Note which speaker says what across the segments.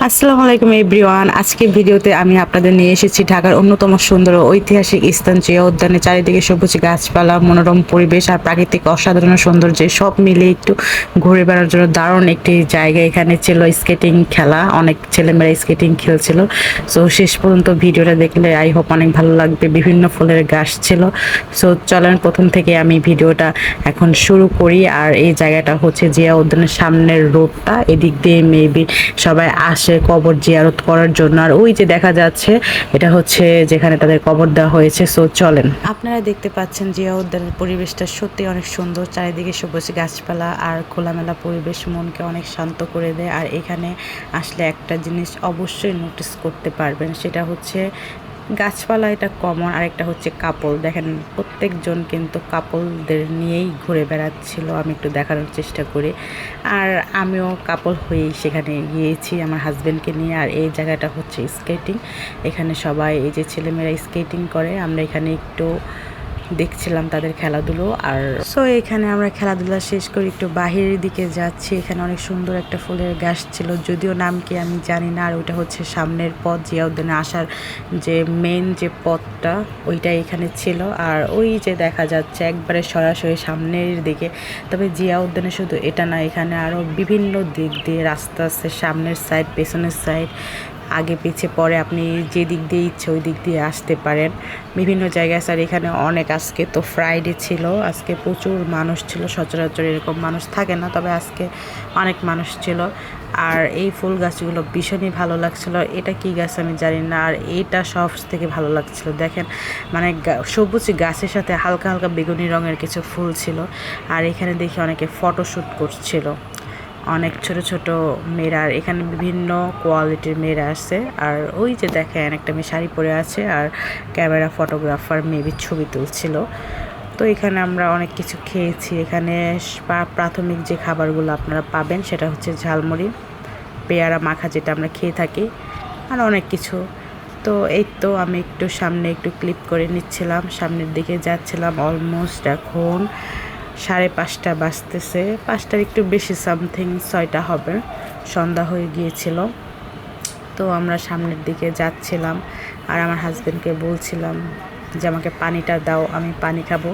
Speaker 1: আসসালামু আলাইকুম এভরিওয়ান। আজকে ভিডিওতে আমি আপনাদের নিয়ে এসেছি ঢাকার অন্যতম সুন্দর ও ঐতিহাসিক স্থান জিয়া উদ্যানে। চারিদিকে সবুজ গাছপালা, মনোরম পরিবেশ আর প্রাকৃতিক অসাধারণ সৌন্দর্য সব মিলে একটু ঘুরে বেড়ার জন্য দারুণ একটি জায়গা। এখানে ছিল স্কেটিং খেলা, অনেক ছেলেমেয়েরা স্কেটিং খেলছিল। সো শেষ পর্যন্ত ভিডিওটা দেখলে আই হোপ অনেক ভালো লাগবে। বিভিন্ন ফুলের গাছ ছিল। সো চলেন প্রথম থেকে আমি ভিডিওটা এখন শুরু করি। আর এই জায়গাটা হচ্ছে জিয়া উদ্যানের সামনের রোডটা, এদিক দিয়ে মেবি সবাই আসে কবর জিয়ারত করার জন্য। আর ওই যে দেখা যাচ্ছে এটা হচ্ছে যেখানে তাদের কবর দেওয়া হয়েছে। সো চলেন, আপনারা দেখতে পাচ্ছেন জিয়া উদ্যানের পরিবেশটা সত্যি অনেক সুন্দর। চারিদিকে সবুজ গাছপালা আর খোলামেলা পরিবেশ মনকে অনেক শান্ত করে দেয়। আর এখানে আসলে একটা জিনিস অবশ্যই নোটিস করতে পারবেন, সেটা হচ্ছে গাছপালা, এটা কমন। আর একটা হচ্ছে কাপল, দেখেন প্রত্যেকজন কিন্তু কাপলদের নিয়েই ঘুরে বেড়াচ্ছিল। আমি একটু দেখানোর চেষ্টা করি। আর আমিও কাপল হয়েই সেখানে গিয়েছি আমার হাজব্যান্ডকে নিয়ে। আর এই জায়গাটা হচ্ছে স্কেটিং, এখানে সবাই এই যে ছেলেমেয়েরা স্কেটিং করে, আমরা এখানে একটু দেখছিলাম তাদের খেলাধুলো। আর সো এখানে আমরা খেলাধুলা শেষ করে একটু বাহিরের দিকে যাচ্ছি। এখানে অনেক সুন্দর একটা ফুলের গাছ ছিল, যদিও নাম কি আমি জানি না। আর ওইটা হচ্ছে সামনের পথ, জিয়া উদ্যানে আসার যে মেন যে পথটা ওইটা এখানে ছিল। আর ওই যে দেখা যাচ্ছে একবারে সরাসরি সামনের দিকে। তবে জিয়া উদ্যানে শুধু এটা না, এখানে আরও বিভিন্ন দিক দিয়ে রাস্তা আছে, সামনের সাইড, পেছনের সাইড, আগে পিছে পরে আপনি যে দিক দিয়ে ইচ্ছে ওই দিক দিয়ে আসতে পারেন। বিভিন্ন জায়গায় স্যার এখানে অনেক, আজকে তো ফ্রাইডে ছিল, আজকে প্রচুর মানুষ ছিল। সচরাচর এরকম মানুষ থাকে না, তবে আজকে অনেক মানুষ ছিল। আর এই ফুল গাছগুলো ভীষণই ভালো লাগছিল। এটা কি গাছ আমি জানি না। আর এইটা সব থেকে ভালো লাগছিল, দেখেন মানে সবুজ গাছের সাথে হালকা হালকা বেগুনি রঙের কিছু ফুল ছিল। আর এখানে দেখি অনেকে ফটোশ্যুট করছিল, অনেক ছোট ছোট মেয়েরা। এখানে বিভিন্ন কোয়ালিটির মেয়েরা আছে। আর ওই যে দেখেন একটা মেয়ে শাড়ি পরে আছে, আর ক্যামেরা ফটোগ্রাফার মেবি ছবি তুলছিল। তো এখানে আমরা অনেক কিছু খেয়েছি। এখানে প্রাথমিক যে খাবারগুলো আপনারা পাবেন সেটা হচ্ছে ঝালমুড়ি, পেয়ারা মাখা, যেটা আমরা খেয়ে থাকি, আর অনেক কিছু। তো এই তো আমি একটু সামনে একটু ক্লিপ করে নিচ্ছিলাম, সামনের দিকে যাচ্ছিলাম। অলমোস্ট এখন 5:30 বাজতেছে, 5টার একটু বেশি সামথিং, 6টা হবে, সন্ধ্যা হয়ে গিয়েছিল। তো আমরা সামনের দিকে যাচ্ছিলাম। আর আমার হাজব্যান্ডকে বলছিলাম যে আমাকে পানিটা দাও, আমি পানি খাবো।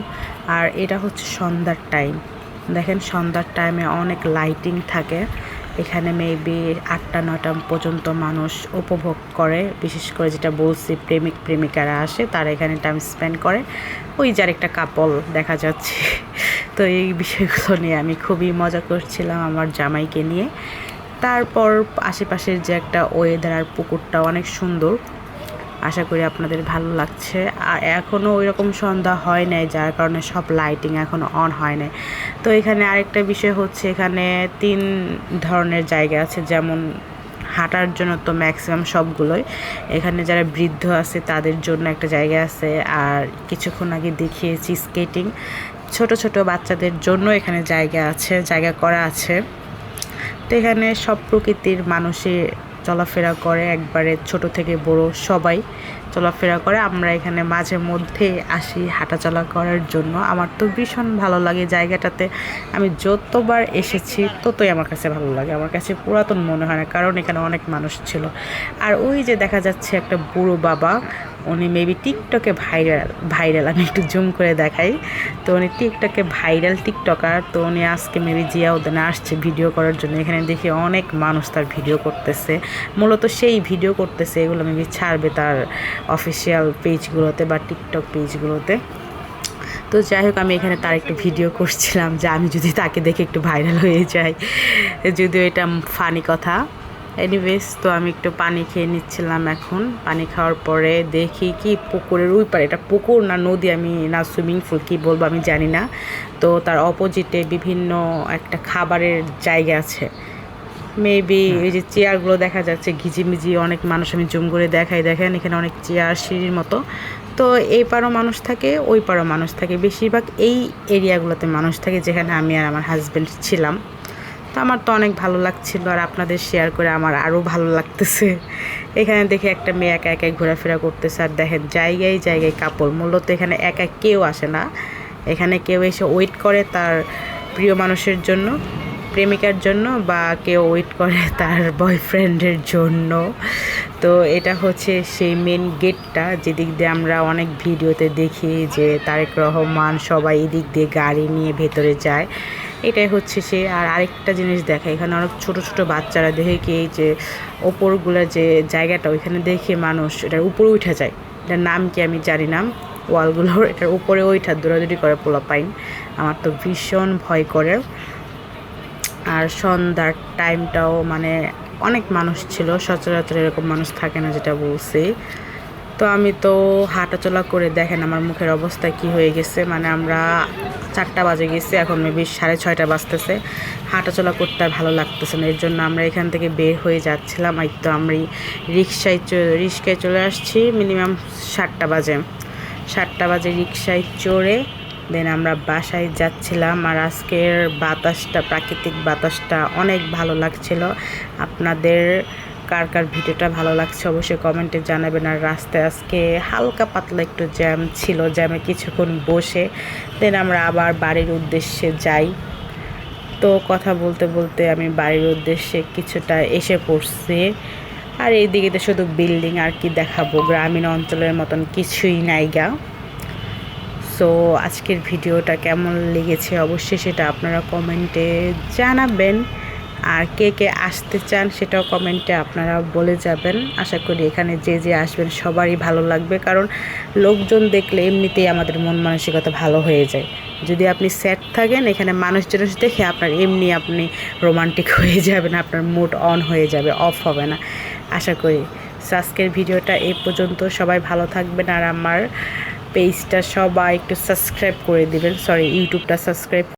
Speaker 1: আর এটা হচ্ছে সন্ধ্যার টাইম, দেখেন সন্ধ্যার টাইমে অনেক লাইটিং থাকে এখানে। মেবি 8টা 9টা পর্যন্ত মানুষ উপভোগ করে। বিশেষ করে যেটা বলছি, প্রেমিক প্রেমিকারা আসে, তারা এখানে টাইম স্পেন্ড করে। ওই যার একটা কাপল দেখা যাচ্ছে। তো এই বিষয়গুলো নিয়ে আমি খুবই মজা করছিলাম আমার জামাইকে নিয়ে। তারপর আশেপাশের যে একটা ওয়েদার আর পুকুরটা অনেক সুন্দর, আশা করি আপনাদের ভালো লাগছে। আর এখনও ওই রকম সন্ধ্যা হয় নাই, যার কারণে সব লাইটিং এখনও অন হয় নাই। তো এখানে আরেকটা বিষয় হচ্ছে, এখানে 3 ধরনের জায়গা আছে। যেমন হাঁটার জন্য তো ম্যাক্সিমাম সবগুলোই, এখানে যারা বৃদ্ধ আছে তাদের জন্য একটা জায়গা আছে। আর কিছুক্ষণ আগে দেখিয়েছি স্কেটিং, ছোট ছোট বাচ্চাদের জন্য এখানে জায়গা আছে, জায়গা করা আছে। তো এখানে সব প্রকৃতির মানুষই চলাফেরা করে, একবারে ছোট থেকে বড় সবাই চলাফেরা করে। আমরা এখানে মাঝে মধ্যে আসি হাঁটাচলা করার জন্য। আমার তো ভীষণ ভালো লাগে জায়গাটাতে। আমি যতবার এসেছি ততই আমার কাছে ভালো লাগে, আমার কাছে পুরাতন মনে হয় না, কারণ এখানে অনেক মানুষ ছিল। আর ওই যে দেখা যাচ্ছে একটা বুড়ো বাবা, উনি মেবি টিকটকে ভাইরাল, আমি একটু জুম করে দেখাই। তো উনি টিকটকে ভাইরাল টিকটকার। তো উনি আজকে মেবি জিয়া উদ্যানে আসছে ভিডিও করার জন্য। এখানে দেখি অনেক মানুষ তার ভিডিও করতেছে, মূলত সেই ভিডিও করতেছে, এগুলো মেবি ছাড়বে তার অফিসিয়াল পেজগুলোতে বা টিকটক পেজগুলোতে। তো যাই হোক, আমি এখানে তার একটু ভিডিও করছিলাম যে আমি যদি তাকে দেখে একটু ভাইরাল হয়ে যাই, যদিও এটা ফানি কথা। এনিওয়েজ, তো আমি একটু পানি খেয়ে নিচ্ছিলাম। এখন পানি খাওয়ার পরে দেখি কি পুকুরের ওই পারে, এটা পুকুর না নদী আমি না সুইমিং পুল কী বলবো আমি জানি না। তো তার অপোজিটে বিভিন্ন একটা খাবারের জায়গা আছে। মেবি এই যে চেয়ারগুলো দেখা যাচ্ছে ঘিজিমিজি, অনেক মানুষ, আমি জুম করে দেখাই, দেখেন এখানে অনেক চেয়ার সিঁড়ির মতো। তো এই পারও মানুষ থাকে, ওই পারও মানুষ থাকে, বেশিরভাগ এই এরিয়াগুলোতে মানুষ থাকে যেখানে আমি আর আমার হাজব্যান্ড ছিলাম। তো আমার তো অনেক ভালো লাগছিল, আর আপনাদের শেয়ার করে আমার আরও ভালো লাগতেছে। এখানে দেখে একটা মেয়ে একা একাই ঘোরাফেরা করতেছে। আর দেখেন জায়গায় জায়গায় কাপড়, মূলত এখানে একা কেউ আসে না, এখানে কেউ এসে ওয়েট করে তার প্রিয় মানুষের জন্য। প্রেমিকার জন্য বা কেউ ওয়েট করে তার বয়ফ্রেন্ডের জন্য। তো এটা হচ্ছে সেই মেন গেটটা, যেদিক দিয়ে আমরা অনেক ভিডিওতে দেখি যে তারেক রহমান সবাই এদিক দিয়ে গাড়ি নিয়ে ভেতরে যায়। এটাই হচ্ছে সে। আর আরেকটা জিনিস দেখা, এখানে অনেক ছোট ছোট বাচ্চারা দেখে কি এই যে ওপরগুলো যে জায়গাটা, ওইখানে দেখে মানুষ এটার উপরে উঠে যায়। এটার নাম কি আমি জানি না, ওয়ালগুলোর এটার উপরে ওইটা দৌড়াদৌড়ি করে পোলাপাইন। আমার তো ভীষণ ভয় করে। আর সন্ধ্যার টাইমটাও মানে অনেক মানুষ ছিল, সচরাচর এরকম মানুষ থাকে না যেটা বলছি। তো আমি তো হাঁটাচলা করে দেখেন আমার মুখের অবস্থা কি হয়ে গেছে, মানে আমরা 4টা বাজে গেছি, এখন মেবি 6:30 বাজতেছে। হাঁটাচলা করতে আর ভালো লাগতেছে না, এর জন্য আমরা এখান থেকে বের হয়ে যাচ্ছিলাম। এই তো আমরা রিক্সায় চলে আসছি মিনিমাম 7টা বাজে রিক্সায় চড়ে দেন আমরা বাসায় যাচ্ছিলাম। আর আজকের বাতাসটা, প্রাকৃতিক বাতাসটা অনেক ভালো লাগছিল। আপনাদের কার কার ভিডিওটা ভালো লাগছে অবশ্যই কমেন্টে জানাবেন। আর রাস্তায় আজকে হালকা পাতলা একটু জ্যাম ছিল, জ্যামে কিছুক্ষণ বসে দেন আমরা আবার বাড়ির উদ্দেশ্যে যাই। তো কথা বলতে বলতে আমি বাড়ির উদ্দেশ্যে কিছুটা এসে পড়ছি। আর এইদিকে তো শুধু বিল্ডিং, আর কি দেখাবো, গ্রামীণ অঞ্চলের মতন কিছুই নাইগা। সো আজকের ভিডিওটা কেমন লেগেছে অবশ্যই সেটা আপনারা কমেন্টে জানাবেন। আর কে কে আসতে চান সেটাও কমেন্টে আপনারা বলে যাবেন। আশা করি এখানে যে যে আসবেন সবারই ভালো লাগবে, কারণ লোকজন দেখলে এমনিতেই আমাদের মন মানসিকতা ভালো হয়ে যায়। যদি আপনি স্যাড থাকেন, এখানে মানুষজন দেখে আপনার এমনি আপনি রোমান্টিক হয়ে যাবেন, আপনার মুড অন হয়ে যাবে, অফ হবে না আশা করি। আজকের ভিডিওটা এই পর্যন্ত, সবাই ভালো থাকবেন। আর আমার পেজটা সবাই একটু সাবস্ক্রাইব করে দিবেন, ইউটিউবটা সাবস্ক্রাইব